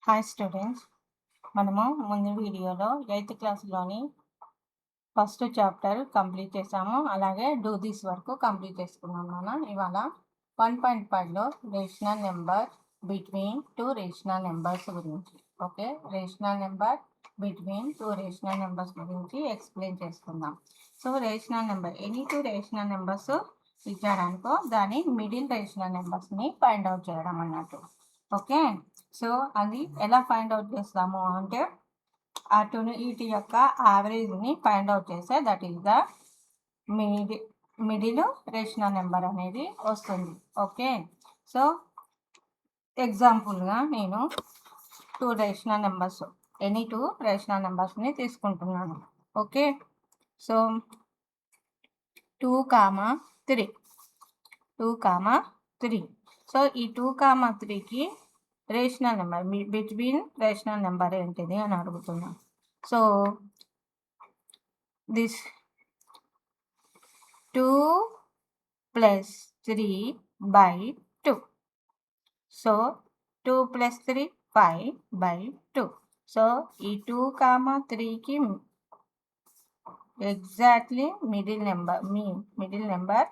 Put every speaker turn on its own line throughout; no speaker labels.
Hi students, మనము ముందు వీడియోలో 8th క్లాస్లోని ఫస్ట్ చాప్టర్ కంప్లీట్ చేసాము. అలాగే డూ దిస్ వరకు కంప్లీట్ చేసుకున్నాం. మనం ఇవాళ 1.5లో rational number between two rational numbers గురించి rational number between two rational numbers గురించి ఎక్స్ప్లెయిన్ చేసుకుందాం. So rational number any two rational numbers ఇచ్చాడనుకో దాని మిడిల్ రేషనల్ నెంబర్స్ని ఫైండ్ అవుట్ చేయడం అన్నట్టు. ఓకే, సో అది ఎలా ఫైండ్ అవుట్ చేస్తాము అంటే అటు వీటి యొక్క యావరేజ్ని ఫైండ్ అవుట్ చేస్తే that is the middle rational number అనేది వస్తుంది. ఓకే, సో ఎగ్జాంపుల్గా నేను two rational numbers any two rational నెంబర్స్ని తీసుకుంటున్నాను. ఓకే, సో 2, 3 సో ఈ 2, 3కి rational number between rational number ఏంటిది అని అడుగుతున్నాం. So this 2 + 3/2. సో 2 + 3 5/2. సో ఈ 2, 3కి exactly middle number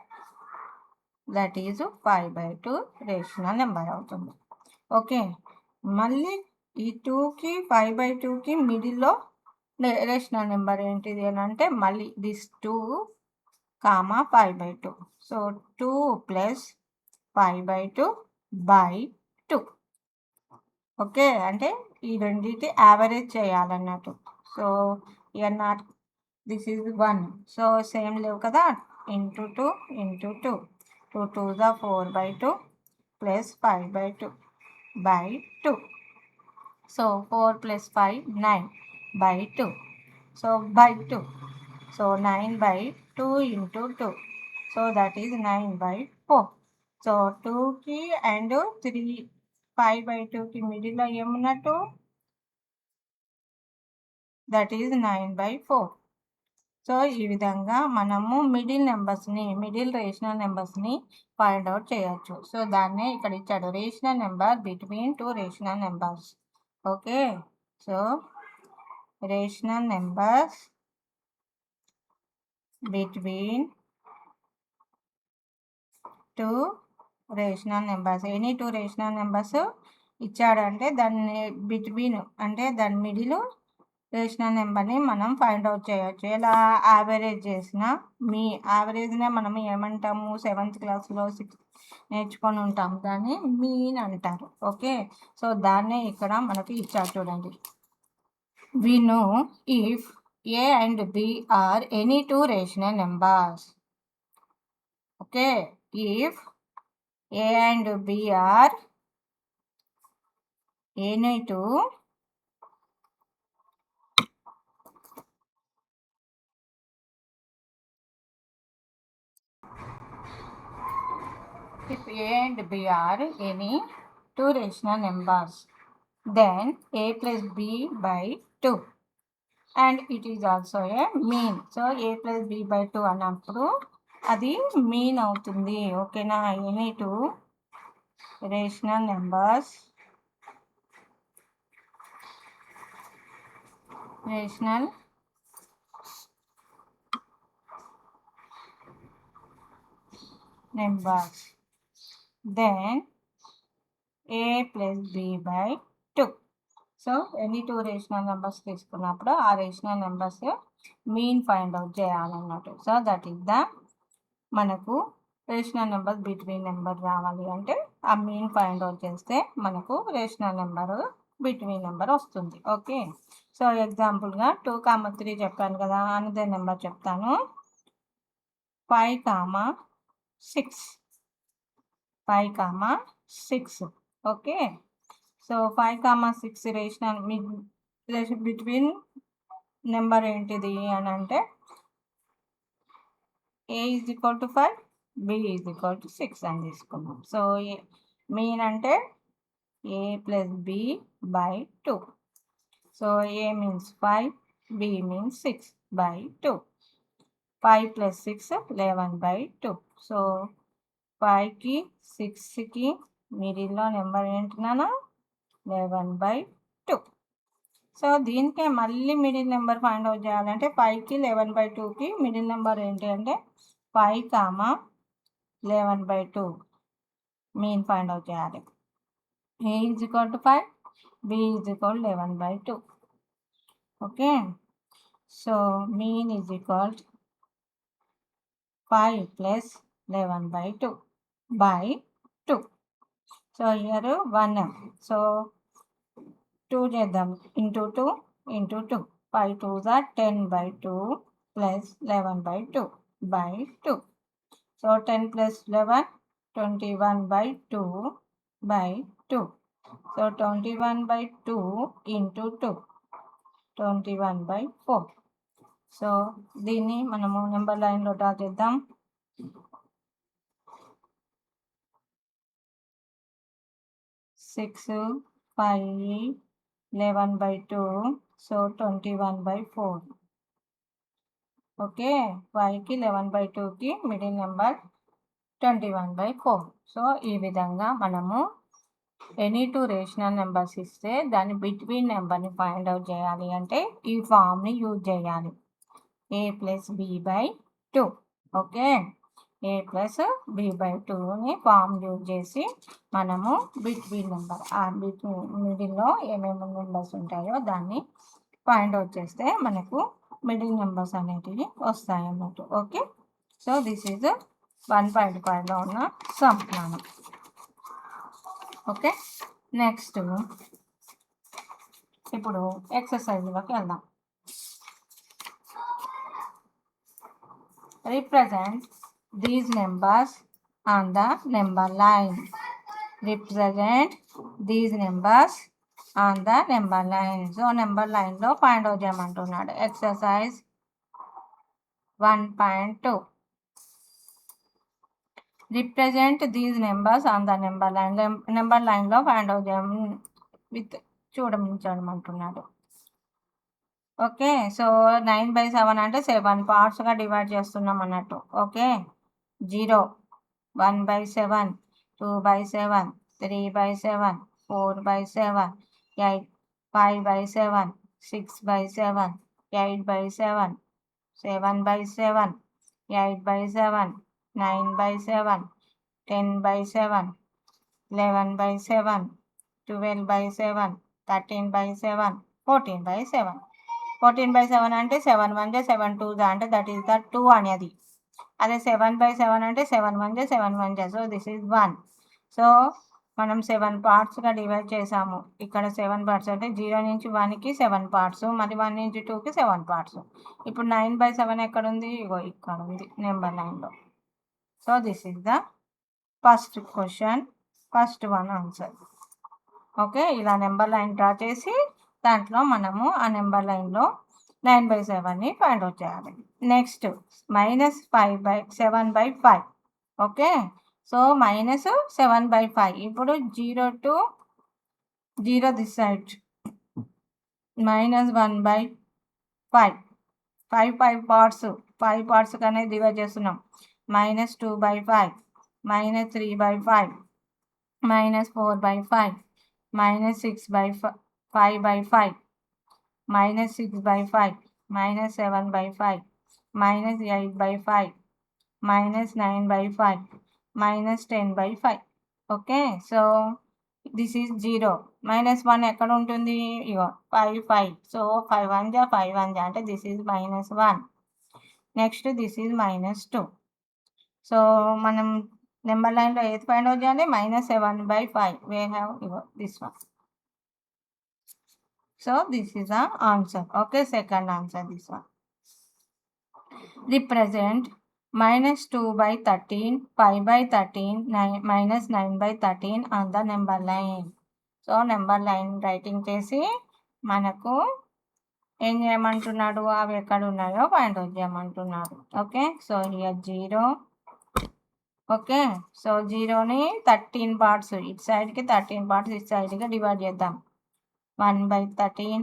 that is 5/2 rational number అవుతుంది. ఓకే, మళ్ళీ ఈ 2కి 5/2కి మిడిల్లో రేషనల్ నెంబర్ ఏంటిది అని అంటే మళ్ళీ దిస్ 2, 5/2. సో 2 + 5/2/2. ఓకే, అంటే ఈ రెండింటి యావరేజ్ చేయాలన్నట్టు. So here not this is 1. So same లేవు కదా, into 2 into 2. 2 2s are 4/2 + 5/2/2. So 4 + 5 9/2. So by 2. So 9/2 into 2. So that is 9/4. So 2కి అండ్ 5/2కి మిడిల్లో ఏమున్నట్టు దట్ ఈజ్ 9/4. సో ఈ విధంగా మనము మిడిల్ రేషనల్ నెంబర్స్ని ఫైండ్ అవుట్ చేయొచ్చు. సో దాన్నే ఇక్కడ ఇచ్చాడు, rational number between two rational numbers. Okay, so rational numbers between two rational numbers any two rational numbers ఇచ్చాడంటే దాన్ని బిట్వీన్ అంటే దాని మిడిల్ రేషనల్ నెంబర్ని మనం ఫైండ్ అవుట్ చేయొచ్చు. ఎలా యావరేజ్ చేసిన యావరేజ్నే మనం ఏమంటాము 7th క్లాస్లో 6 నేర్చుకొని ఉంటాము, దాన్ని మీన్ అంటారు. ఓకే, సో దాన్నే ఇక్కడ మనకి ఇచ్చారు చూడండి. We know if A and B are any two rational numbers. Okay, if A and B are any two if A and B are any two rational numbers, then A plus B by 2 and it is also a mean. So A plus B by 2 అన్నప్పుడు అది mean అవుతుంది. ఓకేనా, any two rational numbers then A plus B by 2. So any two rational numbers తీసుకున్నప్పుడు ఆ rational numbers mean find out చేయాలన్నట్టు. So that is the మనకు rational number between number రావాలి అంటే ఆ మీన్ ఫైండ్ అవుట్ చేస్తే మనకు రేషనల్ నెంబర్ బిట్వీన్ నెంబర్ వస్తుంది. ఓకే, సో ఎగ్జాంపుల్గా 2, 3 చెప్పాను కదా, అనదర్ నెంబర్ చెప్తాను. 5, 6. Okay, so 5, 6 rational between number ఏంటిది అని అంటే A is equal to 5, B is equal to 6 అని తీసుకున్నాం. సో మీన్ అంటే A plus B by 2. So A means 5, B means 6/2. 5 plus 6 11/2. So 5కి 6కి మిడిల్లో నెంబర్ ఏంటి నాన్న 11/2. సో దీనికే మళ్ళీ మిడిల్ నెంబర్ ఫైండ్ అవుట్ చేయాలంటే 5కి 11/2కి మిడిల్ నెంబర్ ఏంటి అంటే 5, 11/2 మీన్ ఫైండ్ అవుట్ చేయాలి. A is equal to 5, B is equal to 11/2. Okay, so mean is equal to 5 plus 11/2 by 2. So here 1, so 2 చేద్దాం into 2 into 2. 5 2s are 10/2 plus 11/2 by 2. So 10 plus 11, 21/2 by 2. So 21/2 into 2, 21/4. So దీన్ని మనము number లైన్లో draw చేద్దాం. 6, 5, 11/2, so 21/4. Okay, 5కి 11/2కి middle number 21/4. So ఈ విధంగా మనము any two rational numbers ఇస్తే దాని బిట్వీన్ నెంబర్ని ఫైండ్ అవుట్ చేయాలి అంటే ఈ ఫామ్ని యూజ్ చేయాలి. a plus b by 2. Okay, a plus b by 2ని ఫామ్ యూజ్ చేసి మనము బిట్వీన్ నెంబర్ ఆ మిడిల్లో ఏమేమి నెంబర్స్ ఉంటాయో దాన్ని ఫైండ్ అవుట్ చేస్తే మనకు మిడిల్ నెంబర్స్ అనేటివి వస్తాయి అన్నట్టు. ఓకే, సో దిస్ ఈజ్ 1.5లో ఉన్న సమ్ ప్లాన్. ఓకే, నెక్స్ట్ ఇప్పుడు ఎక్సర్సైజ్లోకి వెళ్దాం. Represent these numbers on the number line. Represent these numbers on the number line. So number line లో ఫైండ్ అవుట్ చేయమంటున్నాడు. Exercise 1.2. Represent these numbers on the number line. Number లైన్లో find out చేయడం with చూడమంటున్నాడు. Okay, so 9/7 అంటే 7 పార్ట్స్గా divide చేస్తున్నాం అన్నట్టు. Okay, 0, 1/7, 2/7, 3/7, 4/7, 8, 5/7, 6/7, 8/7, 7/7, 8/7, 9/7, 10/7, 11/7, 12/7, 13/7, 14/7. 14/7 అంటే 7 1 7 2 అంటే దట్ ఈస్ ద 2 అనేది. అదే 7/7 అంటే 7 1 7 1. So this is 1. సో మనం 7 పార్ట్స్గా డివైడ్ చేసాము. ఇక్కడ 7 పార్ట్స్ అంటే 0 నుంచి 1కి 7 పార్ట్స్, మరి 1 నుంచి 2కి 7 పార్ట్స్. ఇప్పుడు 9/7 ఎక్కడ ఉంది? ఇగో ఇక్కడ ఉంది నెంబర్ లైన్లో. So this is the first question, first one answer. Okay, ఇలా నెంబర్ లైన్ డ్రా చేసి దాంట్లో మనము ఆ నెంబర్ లైన్లో 9/7ని ఫైండ్ అవుట్ చేయాలి. నెక్స్ట్ -7/5. Okay, so -7/5. ఇప్పుడు 0 to 0 this side -1/5. 5 parts, 5 parts కానీ డివైడ్ చేస్తున్నాం. -2/5, -3/5, -4/5, -6/5, -5/5, -6/5, -7/5, -8/5, -9/5, -10/5. Okay, so this is 0. -1 ఎక్కడ ఉంటుంది? ఇగో 5 5. సో 5 1 5 1 అంటే this is -1. Next this is -2. So మనం నెంబర్ లైన్లో ఏది ఫైండ్ అవుట్ చేయాలి? -7/5. We have this one. So this is the answer. Okay, second answer this one. Represent -2/13, 5/13, -9/13 on the number line. So number line writing చేసి మనకు ఏం చేయమంటున్నాడు? అవి ఎక్కడ ఉన్నాయో ఫైండ్ అవుట్ చేయమంటున్నాడు. Okay, so here 0. Okay, so 0ని 13 పార్ట్స్, ఇటు సైడ్కి 13 పార్ట్స్, ఇటు సైడ్కి డివైడ్ చేద్దాం. 1/13,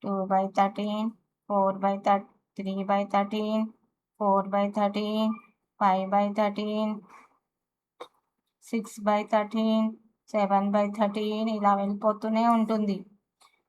2/13, 4/13, 3/13, 4/13, 5/13, 6/13, 7/13 ఇలా వెళ్ళిపోతూనే ఉంటుంది.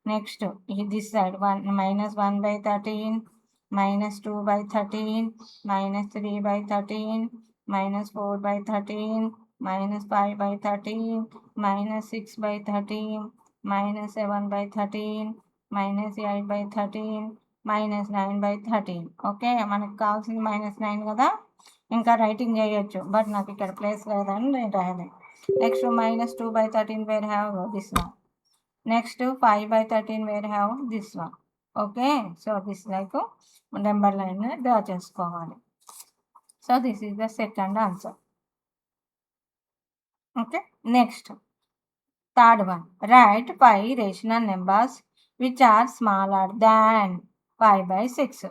Next, this side, 1 minus 1 by 13, minus 2 by 13, minus 3 by 13, minus 4 by 13, minus 5 by 13, minus 6 by 13, minus 7 by 13, minus 8 by 13, minus 9 by 13. Okay, మనకు కావాల్సింది -9 కదా. ఇంకా రైటింగ్ చేయొచ్చు, బట్ నాకు ఇక్కడ ప్లేస్ లేదని నేను రాయలేదు. Next -2 by 13 where have this one. Next, 5 by 13 where have this one. Okay, so this like number line draw చేసుకోవాలి. So this is the second answer. Okay, next, third one, write 5 rational numbers which are smaller than 5 by 6.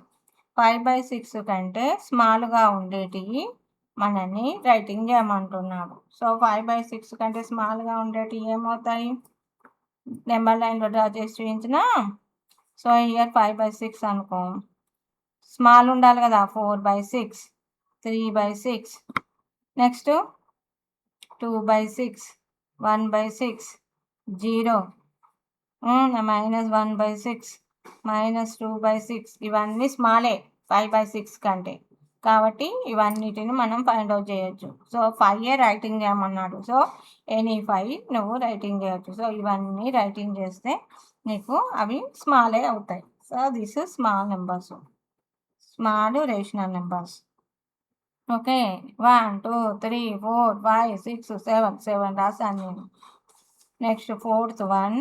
5 by 6 కంటే స్మాల్గా ఉండేటివి మనని writing చేయమంటున్నాడు. So 5 by 6 కంటే స్మాల్గా ఉండేటివి ఏమవుతాయి? Number లైన్లో draw చేసి చూపించిన. సో ఇయర్ 5 by 6 అనుకో, స్మాల్ ఉండాలి కదా, 4 by 6, 3 by 6, next 2 by 6, 1 by 6, 0, -1 by 6, -2 by 6, ఇవన్నీ స్మాలే 5 by 6 కంటే. కాబట్టి ఇవన్నిటిని మనం ఫైండ్ అవుట్ చేయొచ్చు. సో 5 రైటింగ్ చేయమన్నాడు. సో ఎనీ 5 నువ్వు రైటింగ్ చేయొచ్చు. సో ఇవన్నీ రైటింగ్ చేస్తే నీకు అవి స్మాలే అవుతాయి. So this small numbers, small rational numbers. Okay, 1 2 3 4 5 6 7 రాసాను నేను. Next fourth one,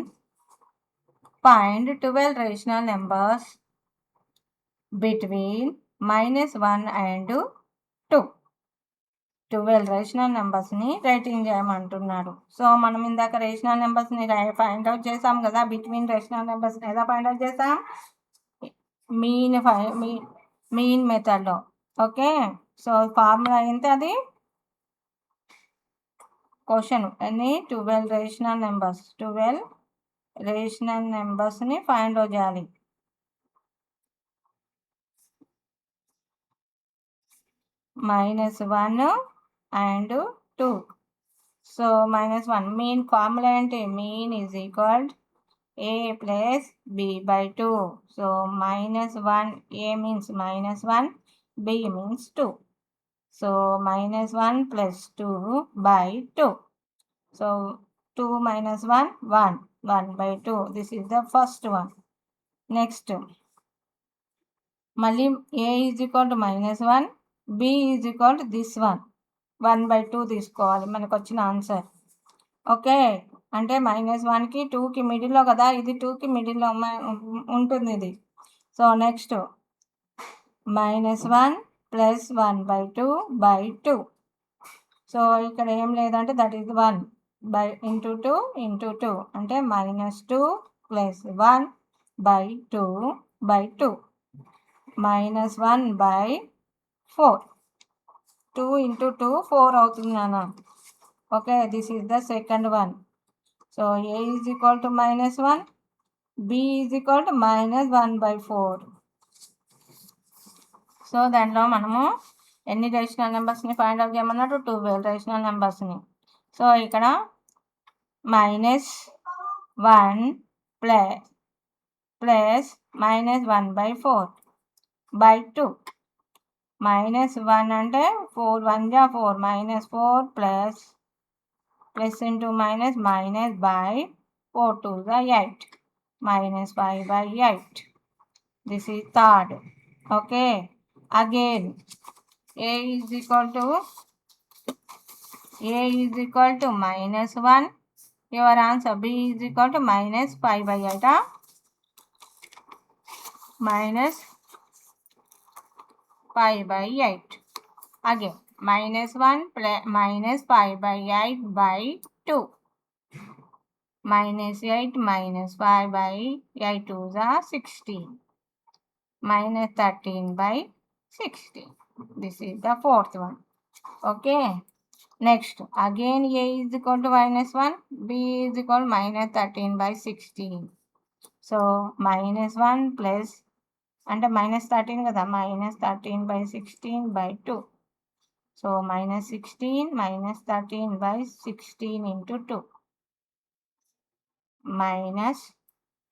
find 12 rational numbers between -1 and 2. 12 rational నెంబర్స్ని రైటింగ్ చేయమంటున్నాడు. సో మనం ఇందాక రేషనల్ నెంబర్స్ని ఫైండ్ అవుట్ చేసాం కదా. బిట్వీన్ రేషనల్ నెంబర్స్ని ఎలా ఫైండ్ అవుట్ చేసాం? మీన్ మెథడ్లో. ఓకే, సో ఫార్ములా ఏంటి అది? క్వశ్చన్ ఎన్ని 12 రేషనల్ నెంబర్స్, 12 రేషనల్ నెంబర్స్ని ఫైండ్ అవుట్ చేయాలి. -1 and 2. సో -1 మీన్ ఫార్ములా ఏంటి? Mean is equal a plus b by 2. So -1, a means -1, b means 2. So -1 plus 2 by 2. So 2 minus 1, 1, 1 by 2. This is the first one. Next, మళ్ళీ a is equal to -1, b is equal to this one, 1 by 2 తీసుకోవాలి మనకు వచ్చిన answer. Okay, అంటే -1కి 2కి మిడిల్లో కదా, ఇది 2కి మిడిల్లో ఉంటుంది ఇది. So next -1 plus 1 by 2 by 2. So ఇక్కడ ఏం లేదంటే that is 1 by into 2 into 2 అంటే -2 plus 1 by 2 by 2, -1 by 4. 2 into 2 4 అవుతుంది నాన్న. Okay, this is the second one. So a is equal to -1, b is equal to -1 by 4. So దాంట్లో మనము ఎన్ని rational నెంబర్స్ని ఫైండ్ అవుట్ చేయమన్నాడు? 12 రేషనల్ నెంబర్స్ని. సో ఇక్కడ -1 plus -1 by 4 by 2. -1 అంటే 4 1 जा 4, -4 plus into minus by 4 2 जा 8, -5 by 8. This is third. Okay, again a is equal to -1. Your answer b is equal to -5 by 8. -5 by 8. Again -1 plus -5 by 8 by 2. -8 -5 by 8 2 are 16. -13 by 16. This is the fourth one. Okay. Next, again a is equal to -1, b is equal to -13 by 16. So -1 plus అంటే -13 కదా, -13 by 16 by 2. So -16 -13 by 16 into 2 minus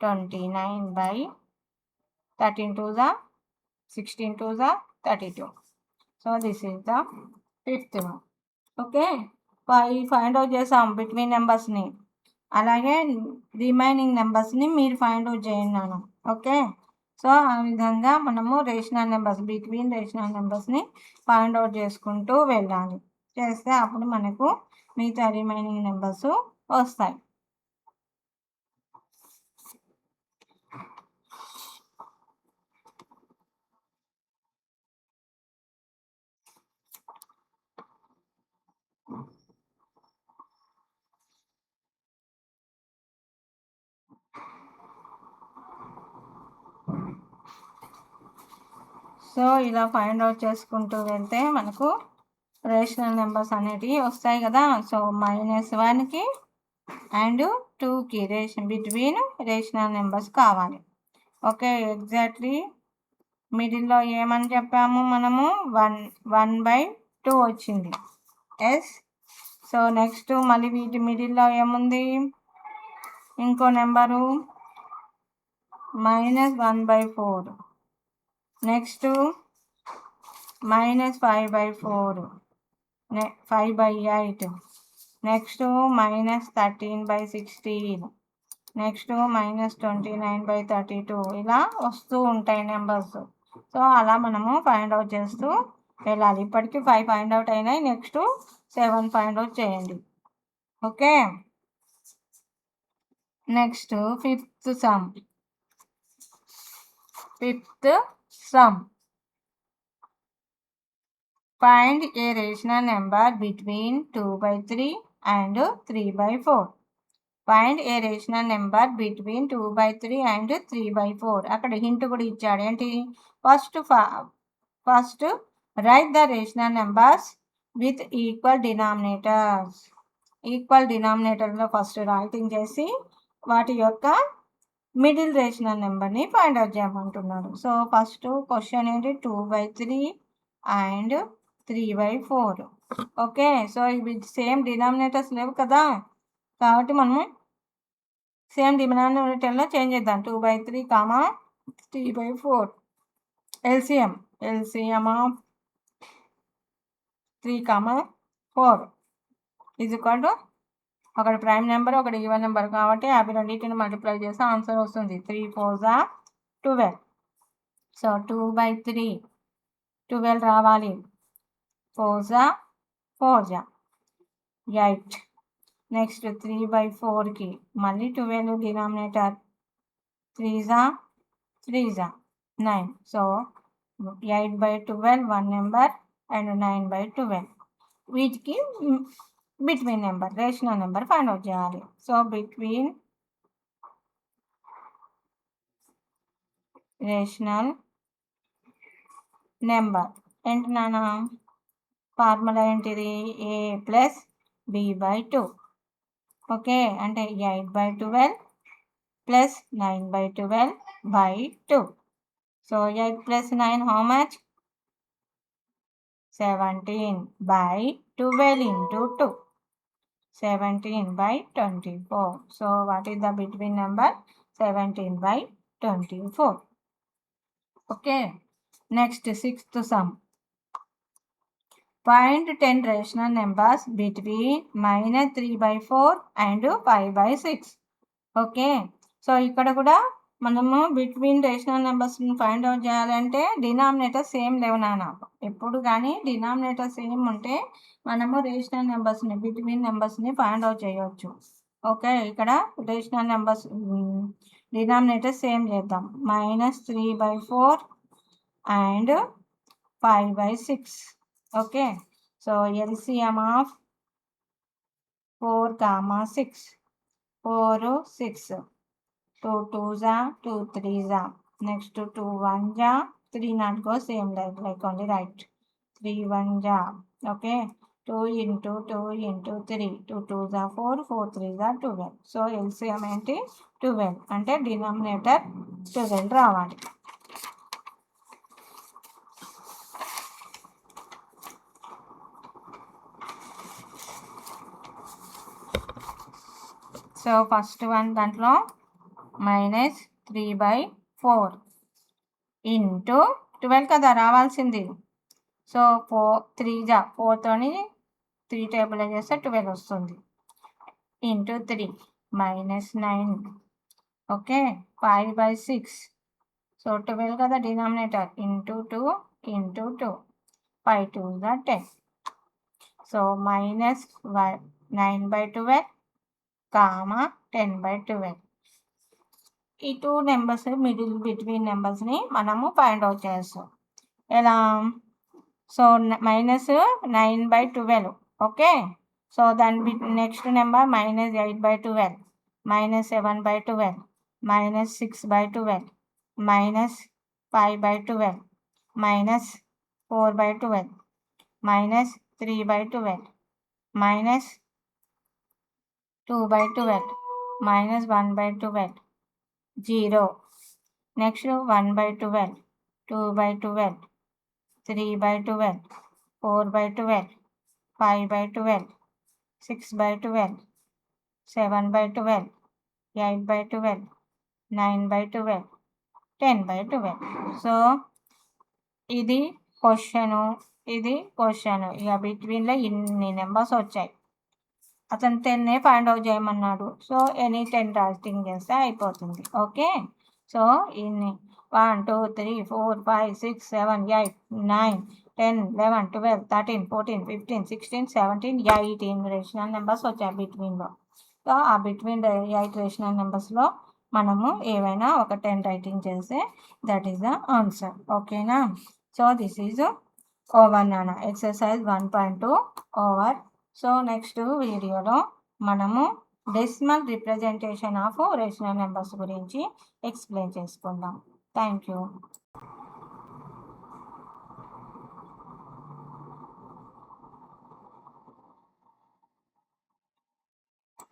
29/13 2 the 16 2 the 32. So this is the fifth one. Okay, find out చేసాం between నెంబర్స్ని, అలాగే remaining నెంబర్స్ని మీరు find out చేయండి. Okay, so ఆ విధంగా మనము రేషనల్ నెంబర్స్, బిట్వీన్ రేషనల్ నెంబర్స్ని ఫైండ్ అవుట్ చేసుకుంటూ వెళ్ళాలి. చేస్తే అప్పుడు మనకు మిగతా రిమైనింగ్ నెంబర్స్ వస్తాయి. సో ఇలా ఫైండ్ అవుట్ చేసుకుంటూ వెళ్తే మనకు రేషనల్ నెంబర్స్ అనేటివి వస్తాయి కదా. సో -1కి అండ్ 2కి బిట్వీన్ రేషనల్ నెంబర్స్ కావాలి. ఓకే, ఎగ్జాక్ట్లీ మిడిల్లో ఏమని చెప్పాము మనము, 1/2 వచ్చింది. ఎస్. సో నెక్స్ట్ మళ్ళీ వీటి మిడిల్లో ఏముంది, ఇంకో నెంబరు -1/4, నెక్స్ట్ -5/4, 5/8, నెక్స్ట్ -13/16, నెక్స్ట్ -29/32. ఇలా వస్తూ ఉంటాయి నెంబర్స్. సో అలా మనము ఫైండ్ అవుట్ చేస్తూ వెళ్ళాలి. ఇప్పటికీ 5 ఫైండ్ అవుట్ అయినాయి, నెక్స్ట్ 7 ఫైండ్ అవుట్ చేయండి. Okay, next fifth sum. Find a rational number between 2/3 and 3/4. Find a rational number between 2/3 and 3/4. అక్కడ హింట్ కూడా ఇచ్చాడు. ఏంటి, first write the rational numbers with equal denominators. Equal డినామినేటర్లో first writing చేసి వాటి యొక్క middle rational నెంబర్ని ఫైండ్ అవుట్ చేయమంటున్నాడు. సో ఫస్ట్ క్వశ్చన్ ఏంటి, 2/3 అండ్ 3/4. ఓకే, సో ఇవి సేమ్ డినామినేటర్స్ లేవు కదా, కాబట్టి మనము సేమ్ డినామినేటర్లో చేంజ్ చేద్దాం. 2/3, 3/4. LCM of 3, 4 is equal to, ఒకటి ప్రైమ్ నెంబర్, ఒకటి ఈవెన్ నెంబర్, కాబట్టి అవి రెండింటిని మల్టిప్లై చేస్తే ఆన్సర్ వస్తుంది. 3 4 12. సో 2/3 12 రావాలి, 4 4 8. నెక్స్ట్ 3/4కి మళ్ళీ 12 డినామినేటర్, 3 3 9. So 8/12 1 number and 9/12. వీటికి between number, rational number find out చేయాలి. సో బిట్వీన్ రేషనల్ నెంబర్ ఏంటి నాన్న, ఫార్ములా ఏంటిది, a + b/2. ఓకే, అంటే 8/12 + 9/12/2. So 8 + 9 how much, 17/12 into 2, 17/24. So what is the between number, 17/24. Okay, next sixth sum. Find 10 rational numbers between -3/4 and 5/6. Okay, so ఇక్కడ కూడా మనము between rational నెంబర్స్ని find out చేయాలంటే denominator same లేవు నాన్న. ఎప్పుడు కానీ డినామినేటర్ సేమ్ ఉంటే మనము రేషనల్ నెంబర్స్ని, బిట్వీన్ నెంబర్స్ని ఫైండ్ అవుట్ చేయవచ్చు. ఓకే, ఇక్కడ రేషనల్ నెంబర్స్ డినామినేటర్ సేమ్ చేద్దాం. -3/4 and 5/6. Okay, so LCM of 4, 6, 4 6, 2 2s 2 3s, next 2 1s, 3 not go same like only right, 3 1s. Okay, 2 into 2 into 3, 2 2s 4, 4 3s 12. So LCM ఏంటి, 12, అంటే denominator 12 రావాలి. So first one దాంట్లో minus 3/4 into 12 కదా రావాల్సింది. So 3 4తోని 3 table చేస్తే 12 వస్తుంది. Into 3 minus 9 okay 5/6. So 12 కదా denominator into 2 into 2 5 2 10. So minus 9/12 comma 10/12. ఈ 2 నెంబర్స్ బిట్వీన్ నెంబర్స్ని మనము ఫైండ్ అవుట్ చేస్తాం. ఎలా? So minus 9/12 okay. సో దాని next number minus 8/12 minus 7/12 minus 6/12 minus 5/12 minus 4/12 minus 3/12 minus 2/12 minus 1/12 0. Next 1/12 2/12 3/12 4/12 5/12 6/12 7/12 8/12 9/12 10/12. So ఇది question, ఇది question. ఇక బిట్వీన్లో ఇన్ని నెంబర్స్ వచ్చాయి. అతను 10 ఫైండ్ అవుట్ చేయమన్నాడు. సో ఎనీ 10 రాస్టింగ్ చేస్తే అయిపోతుంది. ఓకే. సో ఇన్ని 1 2 3 4 5 6 7 8 9 10 11 12 13 14 15 16 17 18 రేషనల్ నెంబర్స్ వచ్చాయి బిట్వీన్లో. సో ఆ బిట్వీన్ 8 రేషనల్ నెంబర్స్లో మనము ఏవైనా ఒక 10 రైటింగ్ చేస్తే దట్ ఈస్ ద ఆన్సర్. ఓకేనా? సో దిస్ ఈజ్ ఓవర్ నాన్న ఎక్సర్సైజ్ 1.2 ఓవర్. సో నెక్స్ట్ వీడియోలో మనము decimal representation of rational numbers గురించి ఎక్స్ప్లెయిన్ చేసుకుందాం. Thank you.